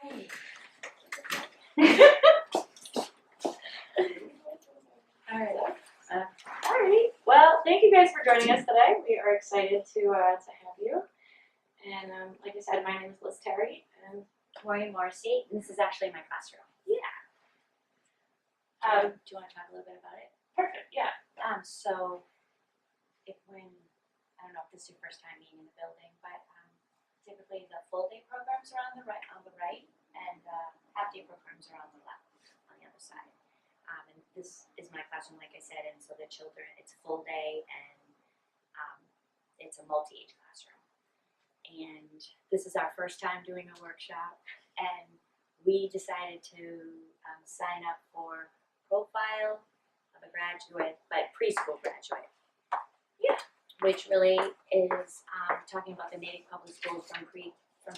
All right. Well, thank you guys for joining us today. We are excited to have you. And like I said, my name is Liz Terry and Maureen, Morrissey, and this is actually my classroom. Yeah. Do you want to talk a little bit about it? Perfect. Yeah. So, I don't know if this is your first time being in the building, but typically the full day programs are on the right, and half day programs are on the left, on the other side. And this is my classroom, like I said, and so the children, it's full day and it's a multi-age classroom. And this is our first time doing a workshop, and we decided to sign up for Profile of a Graduate, but Preschool Graduate. Yeah. Which really is talking about the Native Public Schools from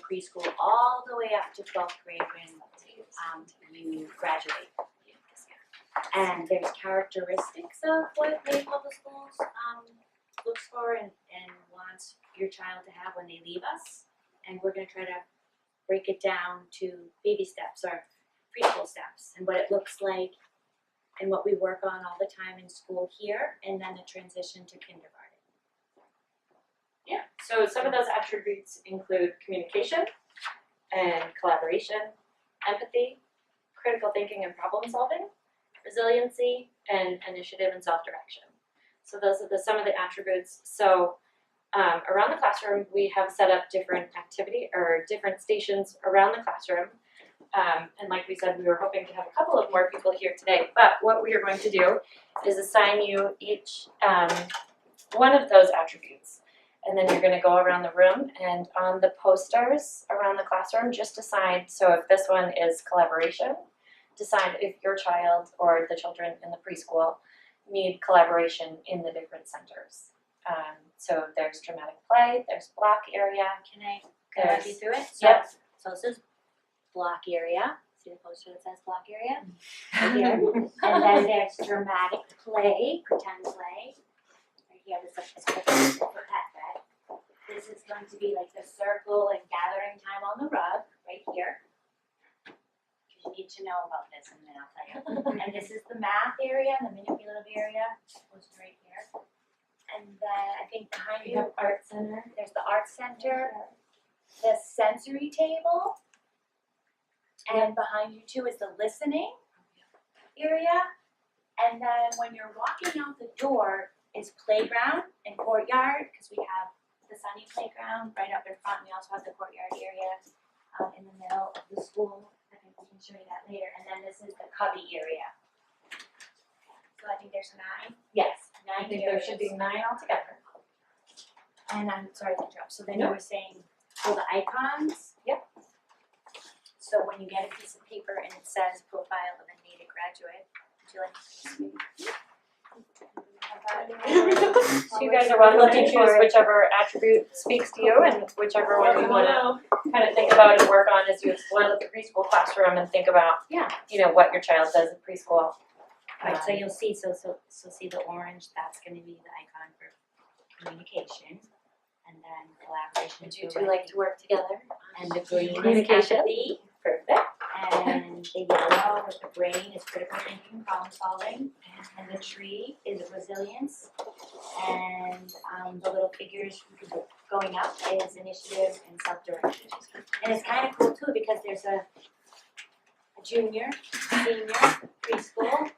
preschool all the way up to 12th grade when you graduate. And there's characteristics of what Native Public Schools looks for and wants your child to have when they leave us. And we're going to try to break it down to baby steps or preschool steps and what it looks like and what we work on all the time in school here, and then the transition to kindergarten. Yeah. So some of those attributes include communication and collaboration, empathy, critical thinking and problem solving, resiliency, and initiative and self-direction. So those are some of the attributes. So around the classroom, we have set up different activity or different stations around the classroom. And like we said, we were hoping to have a couple of more people here today. But what we are going to do is assign you each one of those attributes. And then you're going to go around the room, and on the posters around the classroom, just decide. So if this one is collaboration, decide if your child or the children in the preschool need collaboration in the different centers. So there's dramatic play, there's block area. Can I walk you through it? Yep. So this is block area. See the poster that says block area? Right here. And then there's dramatic play, pretend play. Right here, this is for pet bed. This is going to be like the circle and gathering time on the rug, right here. Because you need to know about this, and then I'll tell you. And this is the math area and the manipulative area, goes right here. And then I think behind We you, have art center. there's the art center, the sensory table, and behind you too is the listening area. And then when you're walking out the door is playground and courtyard, because we have the sunny playground right up in front. We also have the courtyard area in the middle of the school. I think we can show you that later. And then this is the cubby area. So I think there's 9. Yes. 9 I think areas. there should be 9 altogether. And I'm sorry to interrupt. So then you were saying, the icons. Yep. So when you get a piece of paper and it says Profile of a Native Graduate, would you like to speak? So you guys are welcome to choose whichever attribute speaks to you and whichever one you want to kind of think about and work on as you explore the preschool classroom and think about, what your child does in preschool. Right, so you'll see, so see the orange, that's gonna be the icon for communication, and then collaboration. Would you two like to work together? And the green is Communication. empathy, Perfect. and the yellow with the brain is critical thinking and problem solving, and the tree is resilience, and the little figures going up is initiative and self-direction. And it's kind of cool too, because there's a junior, senior, preschool,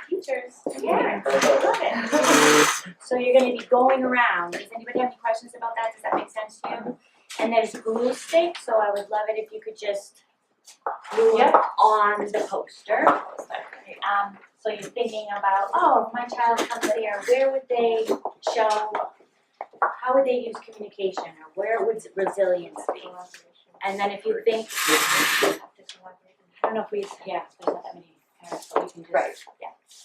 teachers, parents, I love it. So you're gonna be going around. Does anybody have any questions about that? Does that make sense to you? And there's glue sticks, so I would love it if you could just glue them on the poster. So you're thinking about, if my child comes here, where would they show, how would they use communication, or where would resilience be? And then if you think, I don't know if there's not that many parents, but we can just,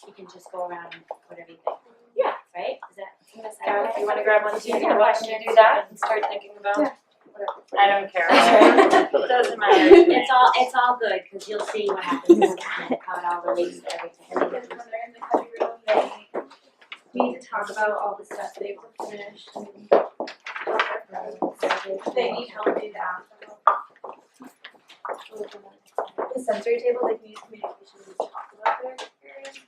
you can just go around and put everything. Yeah. Right? Is that? If you want to grab one too, Yeah. you're welcome to do that and start thinking about. I don't care. It doesn't matter. It's all good, because you'll see what happens how it all relates to everything. Because when they're in the cubby room, they need to talk about all the stuff they've finished and they need help do that. the sensory table, they can use communication to talk about their experiences.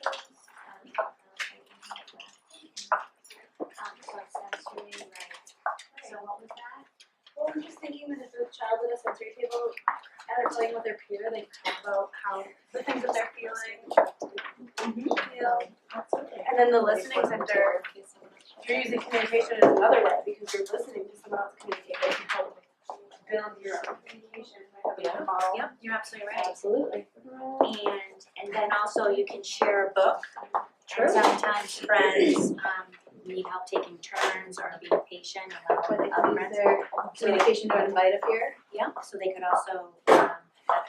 Sensory, right. So what was that? Well, I'm just thinking that if a child's at a sensory table and they're playing with their peer, they can talk about how the things that they're feeling, Absolutely. and then the listening center, you're using communication in another way because you're listening to someone else communicate. They can help build your own communication by having a model. Yep, you're absolutely right. Absolutely. And then also you can share a book. True. And sometimes friends need help taking turns or being patient and Or they letting can other use friends. their communication to invite a peer. Yeah, so they could also have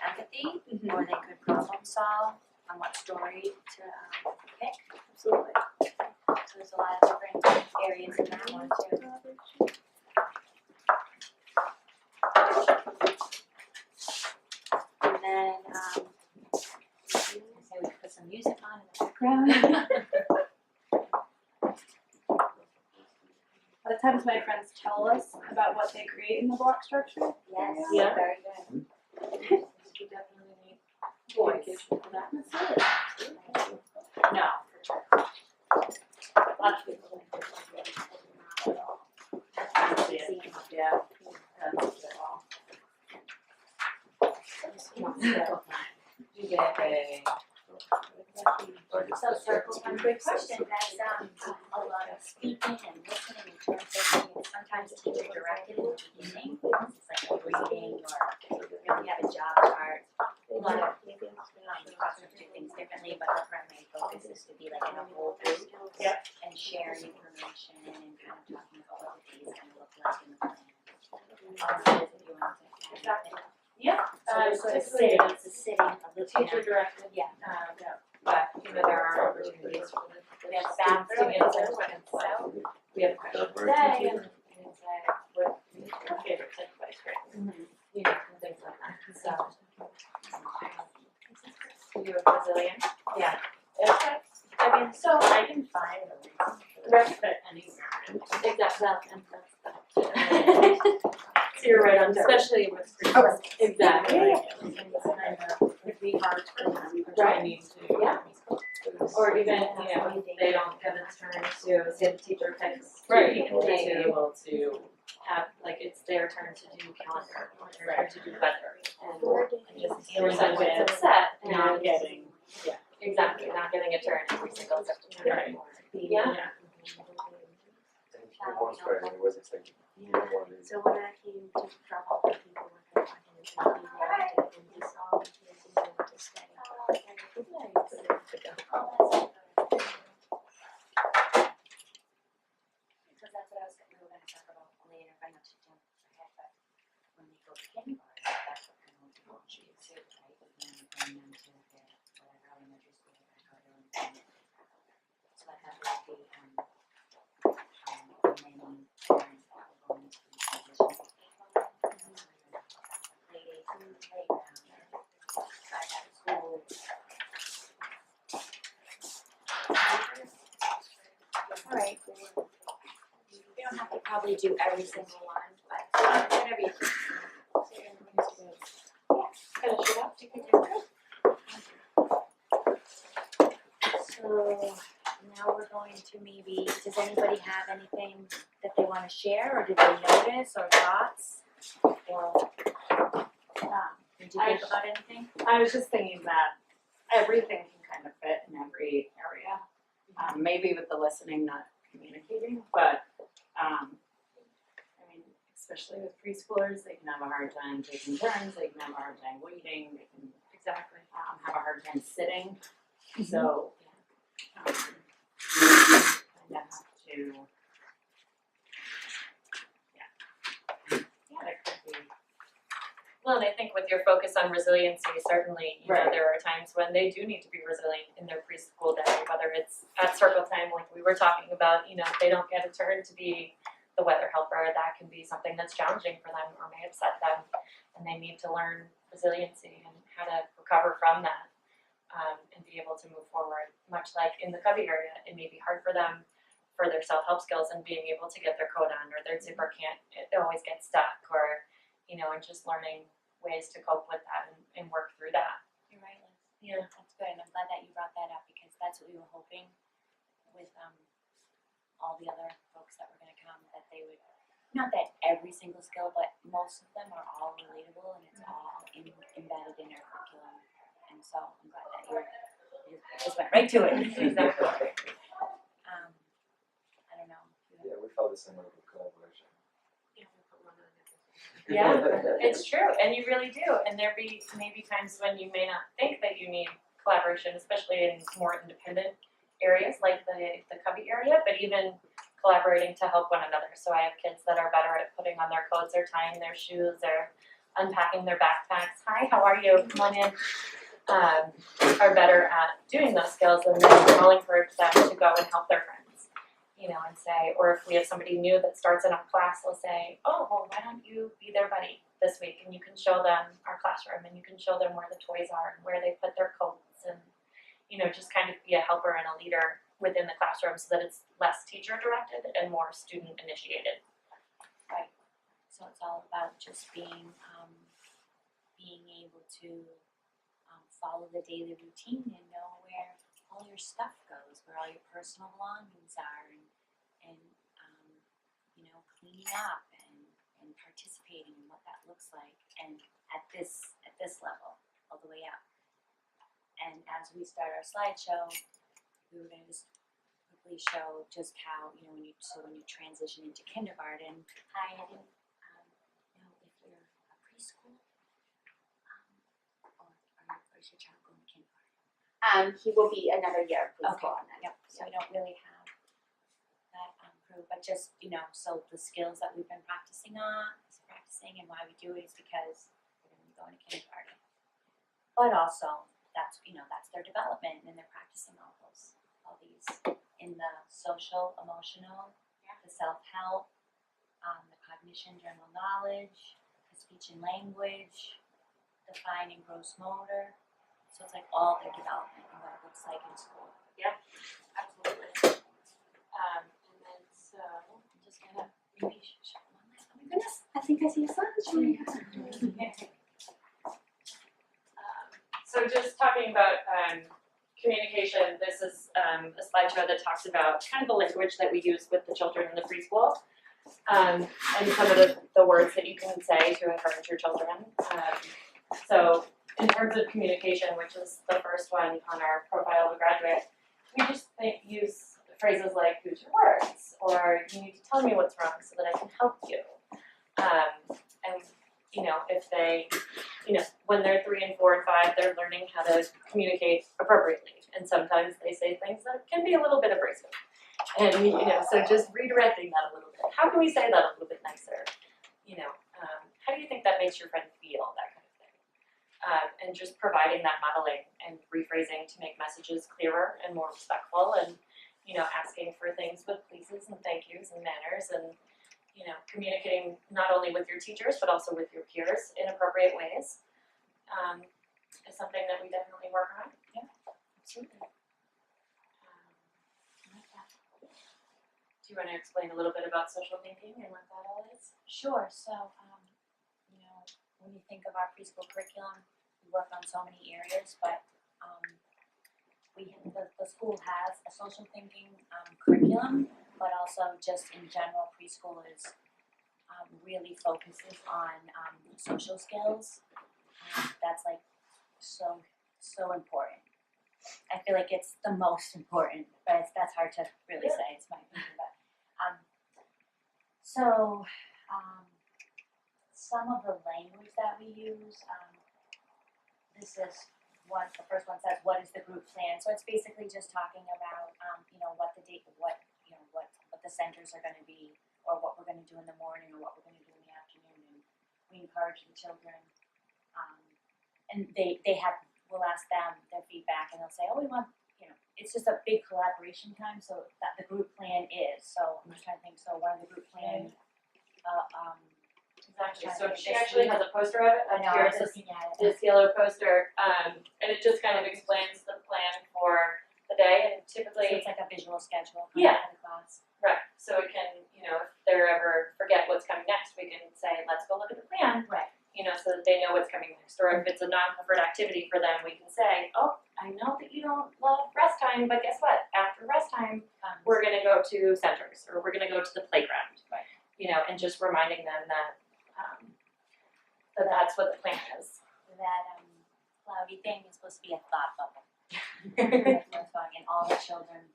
empathy, or they could problem solve on what story to pick. Absolutely. So there's a lot of different areas in that one too. And then say we could put some music on in the background. A lot of times my friends tell us about what they create in the block structure. Yes, Yeah. very good. We definitely need communication for that. No, for sure. Lots of people think they're not at all. Yeah. That's at all. You get a. So circle one good question, that's a lot of speaking and listening in terms of being sometimes teacher directed in the beginning. It's like a reading or we have a job chart. A lot of classrooms do things differently, but the primary focus is to be like in a whole group. Yep. And sharing information and kind of talking about what the days gonna look like in the plan. If you want to. Exactly. Yeah. So it's a Typically sitting, it's a sitting of the teacher directed. Yeah. But, you know, there are opportunities for the. We have students to bathroom, get and some so, kind of so. like, we have a question today and say, what is your favorite type of ice cream? You know, and things like that, so. You have resilience? Yeah. Okay, I mean, so I can find a reason for respite anywhere. Exactly, and that's so you're right on, especially with preschool. Exactly. It'd be hard for them, trying to. Yeah. Or even, you know, they don't get a turn to, say the teacher picks. Right. And be able to have, like, it's their turn to do calendar, or their turn to do weather. And just dealing with what's upset and Not getting, exactly, not getting a turn every single September. Right. Yeah. It was Friday, it was exciting. So when I came to drop off the people with her, I didn't think we wanted to, and we saw the kids and they were to stay. Because that's what we were gonna talk about later, if I not to jump ahead, but when they go to kindergarten, that's what kind of what we want you to do, right? And then we bring them to their, whatever, elementary school, they're gonna go to. So I have like the, many parents that are going to be transitioning. Play dates in the playground, outside at school. Alright, we don't have to probably do every single one, but whatever you think. Finish it up, you can do it. So now we're going to maybe, does anybody have anything that they wanna share, or did they notice, or thoughts? Or, did you think about anything? I was just thinking that everything can kind of fit in every area. Maybe with the listening, not communicating, but, I mean, especially with preschoolers, they can have a hard time taking turns, they can have a hard time waiting, they can Exactly. have a hard time sitting, so, kind of have to, there could be. Well, and I think with your focus on resiliency, certainly, you know, Right. there are times when they do need to be resilient in their preschool day, whether it's at circle time, like we were talking about, you know, if they don't get a turn to be the weather helper, that can be something that's challenging for them or may upset them, and they need to learn resiliency and how to recover from that, and be able to move forward. Much like in the cubby area, it may be hard for them for their self-help skills and being able to get their coat on, or their zipper can't, it always gets stuck, or, you know, and just learning ways to cope with that and work through that. Yeah. That's good, and I'm glad that you brought that up, because that's what we were hoping with, all the other folks that were gonna come, that they would, not that every single skill, but most of them are all relatable, and it's all embedded in our curriculum. And so I'm glad that you just went right to it. Exactly. I don't know. Yeah, we felt the same way with collaboration. Yeah, we put one on everything. Yeah, it's true, and you really do. And there be maybe times when you may not think that you need collaboration, especially in more independent areas like the cubby area, but even collaborating to help one another. So I have kids that are better at putting on their coats or tying their shoes or unpacking their backpacks. Hi, how are you? Come on in. Are better at doing those skills, and then I'll encourage them to go and help their friends, you know, and say, or if we have somebody new that starts in our class, they'll say, oh, well, why don't you be their buddy this week, and you can show them our classroom, and you can show them where the toys are and where they put their coats, and, you know, just kind of be a helper and a leader within the classroom so that it's less teacher directed and more student initiated. So it's all about just being able to follow the daily routine and know where all your stuff goes, where all your personal belongings are, and you know, cleaning up and participating in what that looks like, and at this level, all the way up. And as we start our slideshow, we were going to just quickly show just how, you know, when you transition into kindergarten. Hi, I didn't know if you're a preschool, or is your child going to kindergarten? He will be another year of preschool on that. Yep, so we don't really have that proof, but just, you know, so the skills that we've been practicing and why we do it is because we're gonna be going to kindergarten. But also, that's, you know, that's their development, and they're practicing all these in the social, emotional, the self-help, the cognition, general knowledge, the speech and language, the fine and gross motor. So it's like all their development and what it looks like in school. Absolutely. And then so, I'm just gonna maybe show one last. Oh my goodness, I think I see a slide showing. So just talking about communication, this is a slideshow that talks about kind of the language that we use with the children in the preschool, and some of the words that you can say to encourage your children. So in terms of communication, which is the first one on our profile of a graduate, we just use phrases like, use your words, or you need to tell me what's wrong so that I can help you. And you know, if they, you know, when they're 3 and 4 and 5, they're learning how to communicate appropriately. And sometimes they say things that can be a little bit abrasive. And, you know, so just redirecting that a little bit. How can we say that a little bit nicer? You know, how do you think that makes your friend feel? That kind of thing. And just providing that modeling and rephrasing to make messages clearer and more respectful, and, you know, asking for things with pleases and thank yous and manners, and, you know, communicating not only with your teachers but also with your peers in appropriate ways, is something that we definitely work on. Yeah, absolutely. Do you want to explain a little bit about social thinking and what that all is? Sure. So, you know, when you think of our preschool curriculum, we work on so many areas, but the school has a social thinking curriculum, but also just in general, preschool is really focuses on social skills. That's like so important. I feel like it's the most important, but that's hard to really say. It's my opinion, but some of the language that we use. This is one. The first one says, "What is the group plan?" So it's basically just talking about you know, what the what the centers are going to be, or what we're going to do in the morning, or what we're going to do in the afternoon, and we encourage the children. And we'll ask them their feedback, and they'll say, oh, we want, you know, it's just a big collaboration time, so that the group plan is, so I'm just trying to think, so one of the group plan, Exactly. Trying So to she think actually this has a poster of it. I know, Here, I'm it's looking at it. this yellow poster, and it just kind of explains the plan for the day, and So typically, it's like a visual schedule for Yeah. the class. right, so it can, you know, if they ever forget what's coming next, we can say, let's go look at the plan, Right. you so that they know what's coming next. Or if it's a non-preferred activity for them, we can say, oh, I know that you don't love rest time, but guess what? After rest time, we're gonna go to centers, or we're gonna go to the playground. Right. And just reminding them that, that that's what the plan is. That cloudy thing is supposed to be a thought bubble. And all the children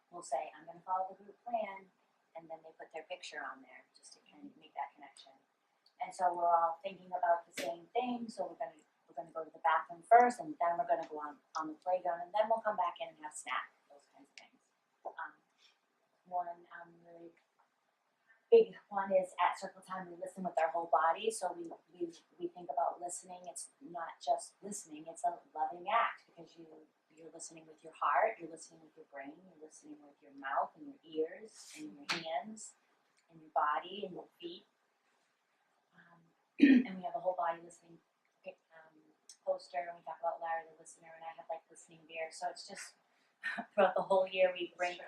will say, I'm gonna follow the group plan, and then they put their picture on there just to kind of make that connection. And so we're all thinking about the same thing, so we're gonna go to the bathroom first, and then we're gonna go on the playground, and then we'll come back in and have snack, those kinds of things. One really big one is at circle time we listen with our whole body, so we think about listening. It's not just listening, it's a loving act, because you're listening with your heart, you're listening with your brain, you're listening with your mouth and your ears and your hands and your body and your feet. And we have a whole body listening poster, and we talk about Larry the listener, and I have like listening beer. So it's just throughout the whole year we bring,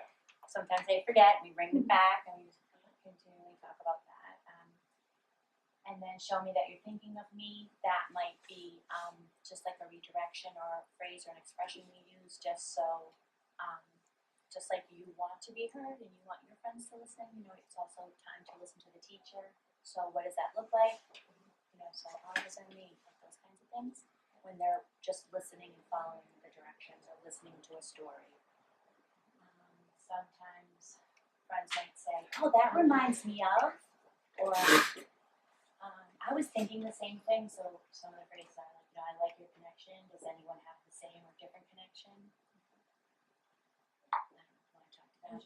sometimes they forget, we bring it back, and we just continually talk about that. And then show me that you're thinking of me. That might be just like a redirection or a phrase or an expression we use, just so, just like you want to be heard and you want your friends to listen, it's also time to listen to the teacher. So what does that look like? So honors and me, like those kinds of things, when they're just listening and following the directions or listening to a story. Sometimes friends might say, oh, that reminds me of, or I was thinking the same thing. So some of the phrases are like, I like your connection. Does anyone have the same or different connection? I don't know if you want to talk to that.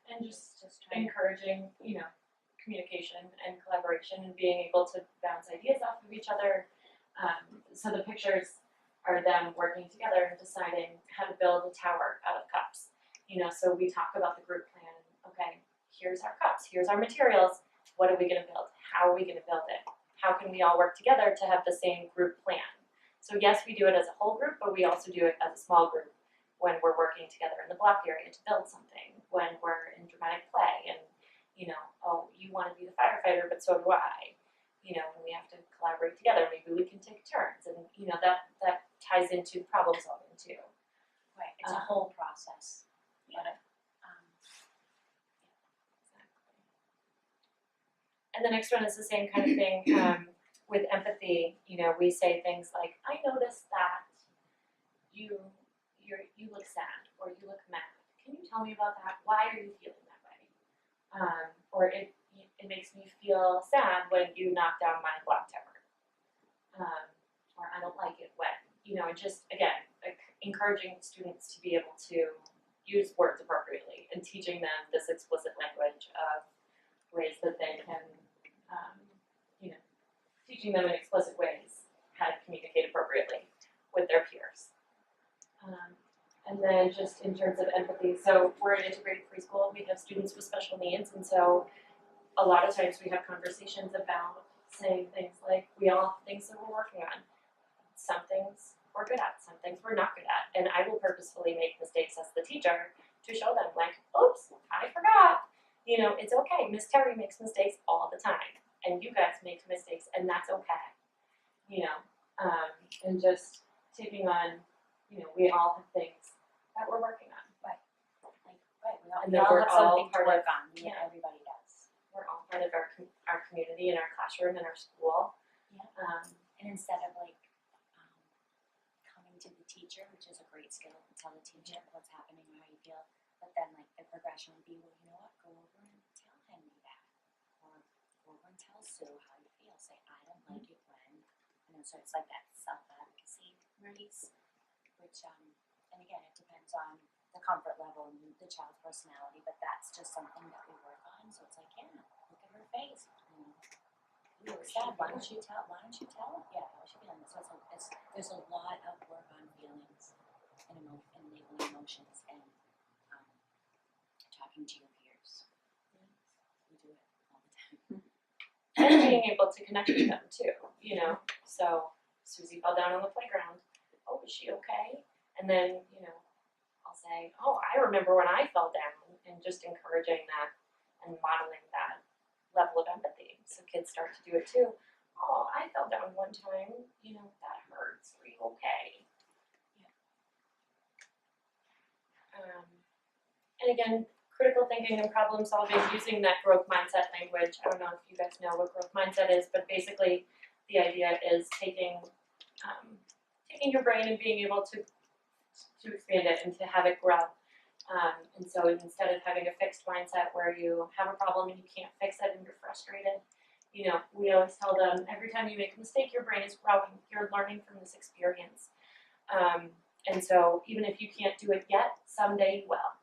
And just trying encouraging, communication and collaboration, and being able to bounce ideas off of each other. So the pictures are them working together and deciding how to build a tower out of cups. So we talk about the group plan. Okay, here's our cups, here's our materials. What are we gonna build? How are we gonna build it? How can we all work together to have the same group plan? So yes, we do it as a whole group, but we also do it as a small group when we're working together in the block area to build something, when we're in dramatic play and oh, you want to be the firefighter, but so do I. And we have to collaborate together. Maybe we can take turns, and that ties into problem solving too. Right, it's a whole process. Yeah. And the next one is the same kind of thing with empathy. We say things like, I noticed that you look sad or you look mad. Can you tell me about that? Why are you feeling that way? Or it makes me feel sad when you knock down my clock tower. Or I don't like it when, and just, again, encouraging students to be able to use words appropriately and teaching them this explicit language of ways that they can, teaching them in explicit ways how to communicate appropriately with their peers. And then just in terms of empathy, so we're an integrated preschool, we have students with special needs, and so a lot of times we have conversations about saying things like, we all have things that we're working on. Some things we're good at, some things we're not good at, and I will purposefully make mistakes as the teacher to show them like, oops, I forgot. It's okay, Miss Terry makes mistakes all the time, and you guys make mistakes, and that's okay. And just taking on, we all have things that we're working on. Right, And we then all we're have all something to part work of- on, yeah. Everybody does. We're all part of our community and our classroom and our school. Yeah. And instead of coming to the teacher, which is a great skill, to tell the teacher what's happening or how you feel, but then the progression would be, well, you know what, go over and tell Henry that, or go over and tell Sue how you feel. Say, I don't like it when, so it's like that self-advocacy release, which and again, it depends on the comfort level and the child's personality, but that's just something that we work on. So it's like, yeah, look at her face. You look sad. Why don't you tell? Yeah, how is she feeling? So there's a lot of work on feelings and enabling emotions and talking to your peers. We do it all the time. And being able to connect with them too, So Susie fell down on the playground. Oh, is she okay? And then, I'll say, oh, I remember when I fell down, and just encouraging that and modeling that level of empathy. So kids start to do it too. Oh, I fell down one time, you know, that hurts, are you okay? And again, critical thinking and problem solving using that growth mindset language. I don't know if you guys know what growth mindset is, but basically the idea is taking your brain and being able to expand it and to have it grow. And so instead of having a fixed mindset where you have a problem and you can't fix it and you're frustrated, you know, we always tell them every time you make a mistake, your brain is growing. You're learning from this experience. And so even if you can't do it yet, someday you will.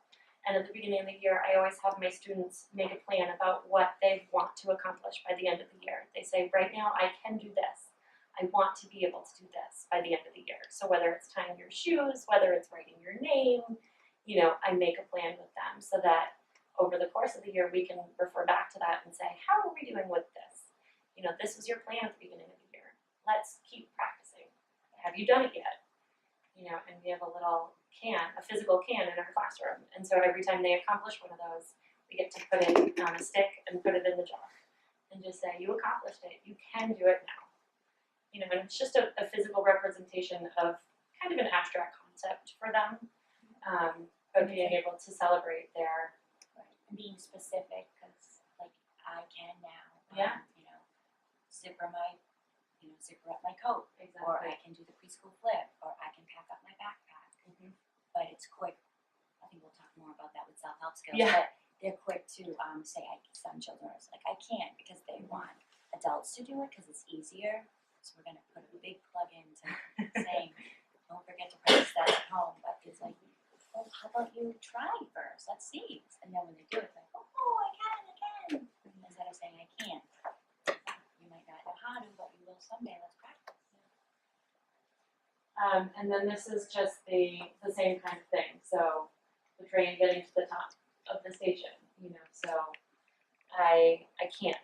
And at the beginning of the year, I always have my students make a plan about what they want to accomplish by the end of the year. They say, right now, I can do this. I want to be able to do this by the end of the year. So whether it's tying your shoes, whether it's writing your name, you know, I make a plan with them so that over the course of the year, we can refer back to that and say, how are we doing with this? You know, this was your plan at the beginning of the year. Let's keep practicing. Have you done it yet? You know, and we have a little can, a physical can in our classroom. And so every time they accomplish one of those, we get to put it on a stick and put it in the jar and just say, you accomplished it, you can do it now. You know, and it's just a physical representation of kind of an abstract concept for them, but being able to celebrate their, And being specific, because like I can now, Yeah. you know, zipper up my coat, or I can do the preschool flip, or I can pack up my backpack. But it's quick. I think we'll talk more about that with self-help skills. Yeah. But they're quick to say, some children are like, I can't, because they want adults to do it because it's easier. So we're gonna put a big plug into saying, don't forget to practice that at home. But it's like, well, how about you try first? Let's see. And then when they do it, it's like, oh, I can. Instead of saying I can't. You might not know how to, but you will someday. Let's practice. and then this is just the same kind of thing. So the train getting to the top of the station, you know, so I can't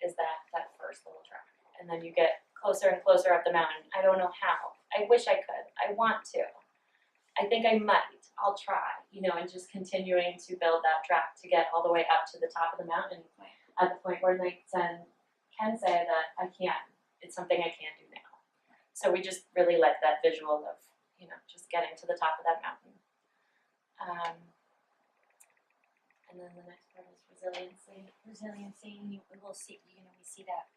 is that first little track. And then you get closer and closer up the mountain. I don't know how. I wish I could. I want to. I think I might. I'll try, you know, and just continuing to build that track to get all the way up to the top of the mountain at the point where they can say that I can. It's something I can do now. So we just really like that visual of, you know, just getting to the top of that mountain. And then the next part is resiliency. Resiliency, we will see, you know, we see that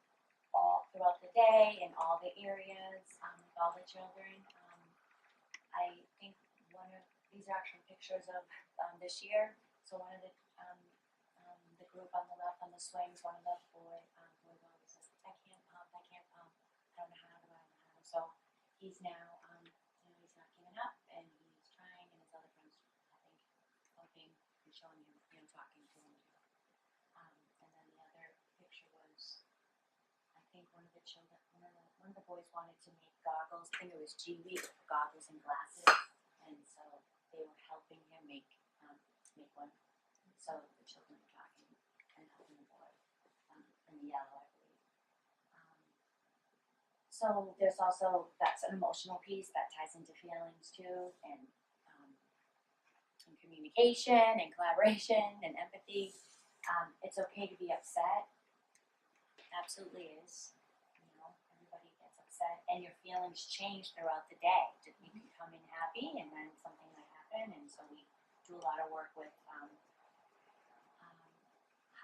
all throughout the day in all the areas, with all the children. I think these are actually pictures of this year. So one of the group on the left on the swings, one of the boys says, I can't pump, I don't know how. So he's now, you know, he's not giving up and he's trying, and his other friends, I think, helping and showing him, you know, talking to him. And then the other picture was, I think one of the boys wanted to make goggles. I think it was G-Week, goggles and glasses, and so they were helping him make one. So the children were talking and helping the boy in the yellow, I believe. So there's also, that's an emotional piece that ties into feelings too, and communication and collaboration and empathy. It's okay to be upset. Absolutely is. You know, everybody gets upset, and your feelings change throughout the day. You come in happy, and then something might happen, and so we do a lot of work with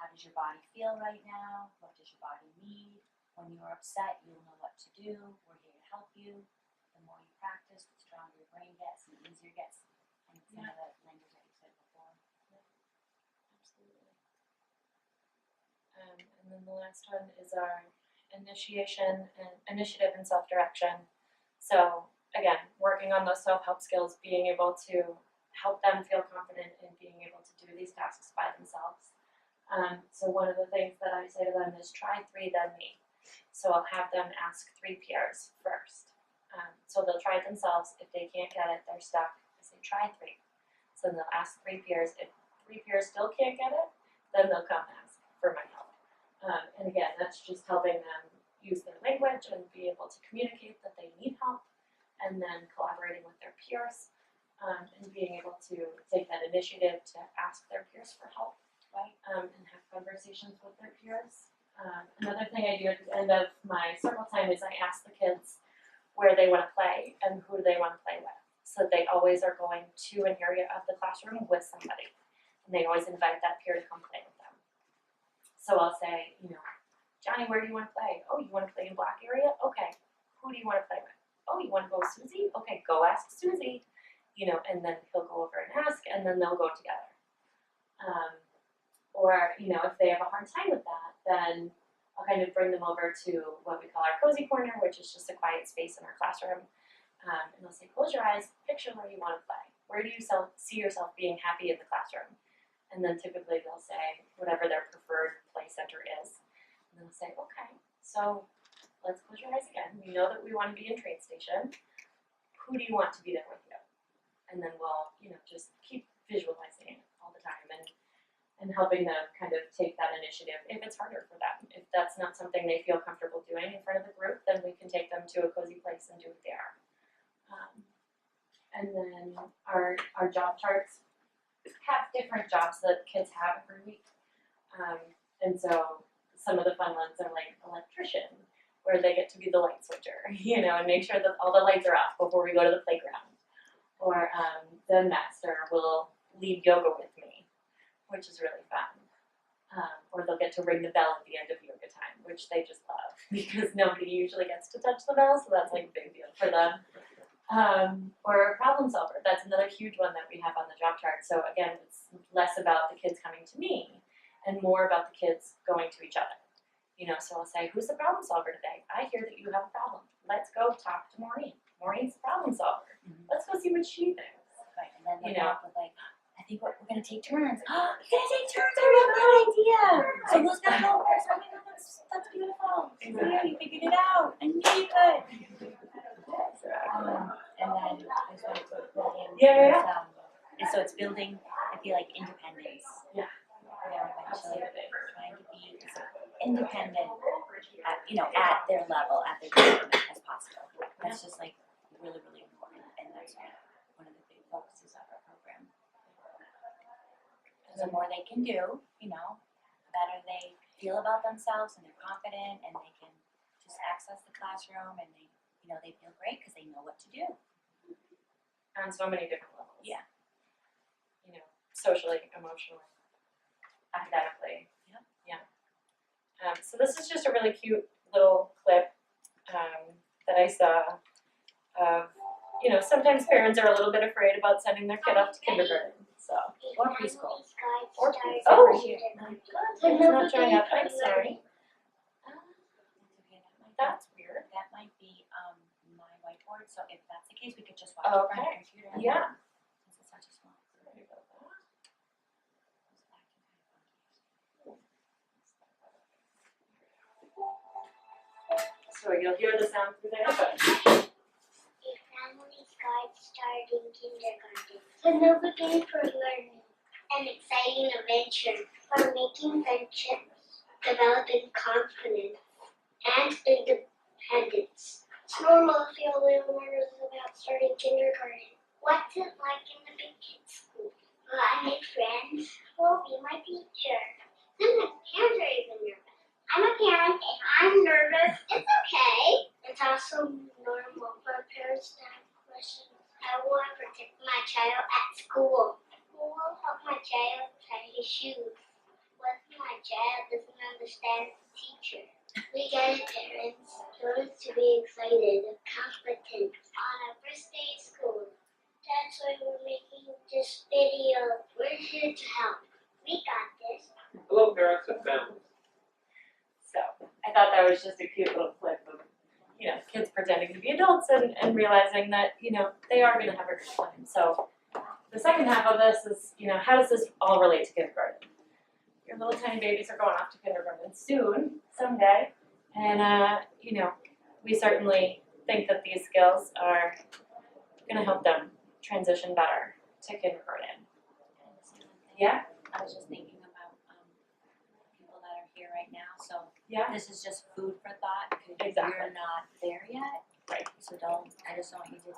how does your body feel right now? What does your body need? When you're upset, you'll know what to do. We're here to help you. The more you practice, the stronger your brain gets, and the easier it gets. And some of the language that you said before. Absolutely. And then the last one is our initiative and self-direction. So again, working on those self-help skills, being able to help them feel confident in being able to do these tasks by themselves. So one of the things that I say to them is try 3, then me. So I'll have them ask 3 peers first. So they'll try it themselves. If they can't get it, they're stuck. I say try 3. So they'll ask 3 peers. If 3 peers still can't get it, then they'll come ask for my help. And again, that's just helping them use their language and be able to communicate that they need help, and then collaborating with their peers, and being able to take that initiative to ask their peers for help, right? And have conversations with their peers. Another thing I do at the end of my circle time is I ask the kids where they want to play and who they want to play with. So they always are going to an area of the classroom with somebody. And they always invite that peer to come play with them. So I'll say, Johnny, where do you want to play? Oh, you want to play in black area? Okay. Who do you want to play with? Oh, you want to go with Susie? Okay, go ask Susie. And then he'll go over and ask, and then they'll go together. Or, if they have a hard time with that, then I'll kind of bring them over to what we call our cozy corner, which is just a quiet space in our classroom. And I'll say, close your eyes, picture where you want to play. Where do you see yourself being happy in the classroom? And then typically they'll say whatever their preferred play center is. And then I'll say, okay, so let's close your eyes again. We know that we want to be in train station. Who do you want to be there with you? And then we'll, just keep visualizing it all the time and helping them kind of take that initiative if it's harder for them. If that's not something they feel comfortable doing in front of the group, then we can take them to a cozy place and do it there. And then our job charts have different jobs that kids have every week. And so some of the fun ones are like electrician, where they get to be the light switcher, and make sure that all the lights are off before we go to the playground. Or the master will lead yoga with me, which is really fun. Or they'll get to ring the bell at the end of yoga time, which they just love because nobody usually gets to touch the bell, so that's like a big deal for them. Or problem solver, that's another huge one that we have on the job chart. So again, it's less about the kids coming to me and more about the kids going to each other. So I'll say, who's the problem solver today? I hear that you have a problem. Let's go talk to Maureen. Maureen's the problem solver. Let's go see what she thinks. Right, and then they come up with like, I think we're gonna take turns. Oh, we're gonna take turns, I love that idea. So who's gonna go first? Oh my god, that's beautiful. Yeah, you figured it out. I knew you could. And then there's one for building. And so it's building, I feel like, independence. Yeah. Eventually trying to be as independent at their level, at their development as possible. That's just like really, really important, and that's one of the big focuses of our program. The more they can do, the better they feel about themselves, and they're confident, and they can just access the classroom, and they feel great because they know what to do. On so many different levels. Yeah. Socially, emotionally, academically. Yeah. So this is just a really cute little clip that I saw of, sometimes parents are a little bit afraid about sending their kid off to kindergarten. So, Or preschool. or oh, it's not showing up. I'm sorry. That's weird. That might be my whiteboard, so if that's the case, we could just watch it from the Okay. computer. Yeah. Since it's such a small. So you'll hear the sound through there, but A family's guide starting kindergarten. A new beginning for learning. An exciting adventure for making friendships, developing confidence, and independence. It's normal to feel a little nervous about starting kindergarten. What's it like in the big kids' school? Will I make friends? Who will be my teacher? Sometimes parents are even nervous. I'm a parent and I'm nervous. It's okay. It's also normal for parents to have questions. How will I protect my child at school? Who will help my child tie his shoes? What if my child doesn't understand the teacher? We get it, parents. Children to be excited and competent on our first day of school. That's why we're making this video. We're here to help. We got this. Hello, parents and families. so I thought that was just a cute little clip of, kids pretending to be adults and realizing that, they are gonna have a good time. So the second half of this is, how does this all relate to kindergarten? Your little tiny babies are going off to kindergarten soon, someday, and we certainly think that these skills are gonna help them transition better to kindergarten. Yeah? I was just thinking about people that are here right now, so Yeah? this is just food for thought, because Exactly. you're not there yet. Right. So I just don't want you to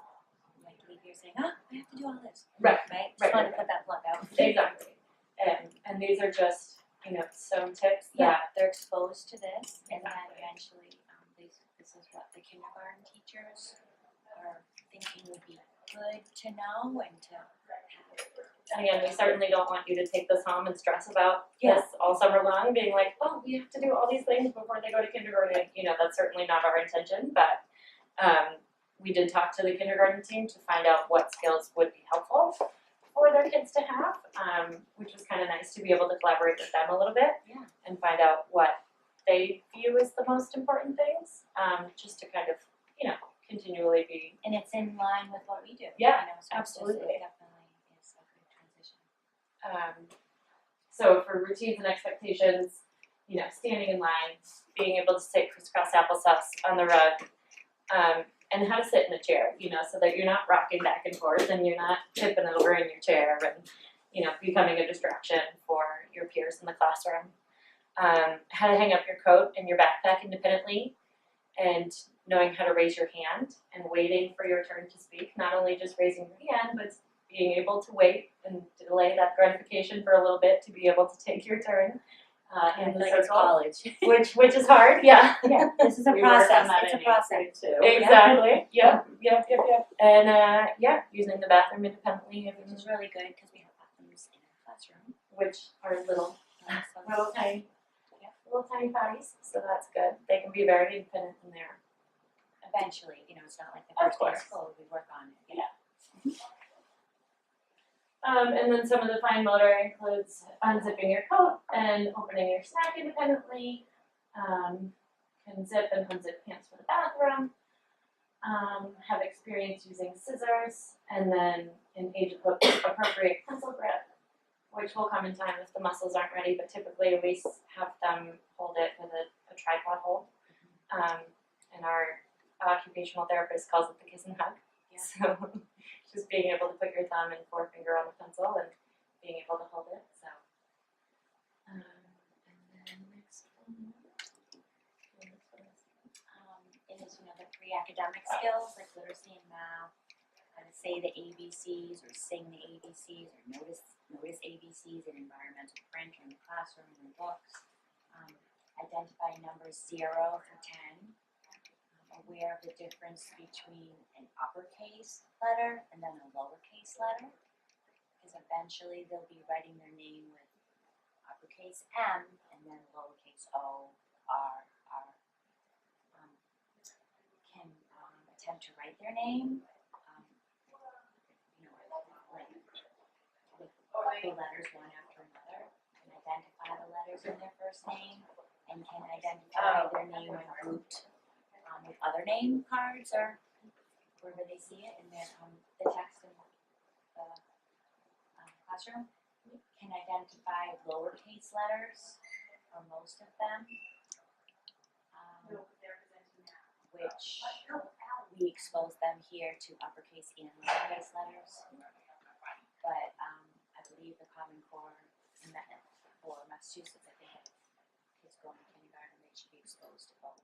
leave here saying, I have to do all this. Right, Right? Just right, wanted right. to put that plug out. Exactly. And these are just some tips Yeah, that, they're exposed to this, and then eventually, this is what the kindergarten teachers are thinking would be good to know and to have. and again, we certainly don't want you to take this home and stress about this all summer long, being like, oh, we have to do all these things before they go to kindergarten. That's certainly not our intention, but we did talk to the kindergarten team to find out what skills would be helpful for their kids to have, which was kind of nice to be able to collaborate with them a little bit and find out what they view as the most important things, just to kind of, continually be. And it's in line with what we do. Yeah, So absolutely. It definitely is a good transition. So for routines and expectations, standing in line, being able to sit crisscross applesauce on the rug, and how to sit in a chair, so that you're not rocking back and forth and you're not tipping over in your chair and, becoming a distraction for your peers in the classroom. How to hang up your coat and your backpack independently, and knowing how to raise your hand and waiting for your turn to speak. Not only just raising your hand, but being able to wait and delay that gratification for a little bit to be able to take your turn in the Like it's circle, college. which is hard, yeah. Yeah, this is a We work process, on that it's a in process. too. Exactly. Yep. And using the bathroom independently, if Which is really good, because we have bathrooms in our classroom. which are little So tiny potties, so that's good. They can be very independent in there. eventually, it's not like the Of first day of course. school, we work on it. And then some of the fine motor includes unzipping your coat and opening your snack independently. Can zip and unzip pants for the bathroom. Have experience using scissors, and then an age-appropriate pencil grip, which will come in time if the muscles aren't ready, but typically we have them hold it with a tripod hold. And our occupational therapist calls it the kiss and hug. Yeah. So just being able to put your thumb and forefinger on the pencil and being able to hold it. So, and then next one. It is, the pre-academic skills like literacy and math, how to say the ABCs or sing the ABCs or notice ABCs in environmental print or in the classroom and in books. Identify numbers 0 through 10. Aware of the difference between an uppercase letter and then a lowercase letter, because eventually they'll be writing their name with uppercase M and then lowercase o, r, r. Can attempt to write their name, like the letters one after another, can identify the letters in their first name, and can identify their name when grouped with other name cards or wherever they see it in their the text in the classroom. Can identify lowercase letters, or most of them, which we expose them here to uppercase and lowercase letters. But I believe the Common Core for Massachusetts, I think kids going to kindergarten, they should be exposed to both.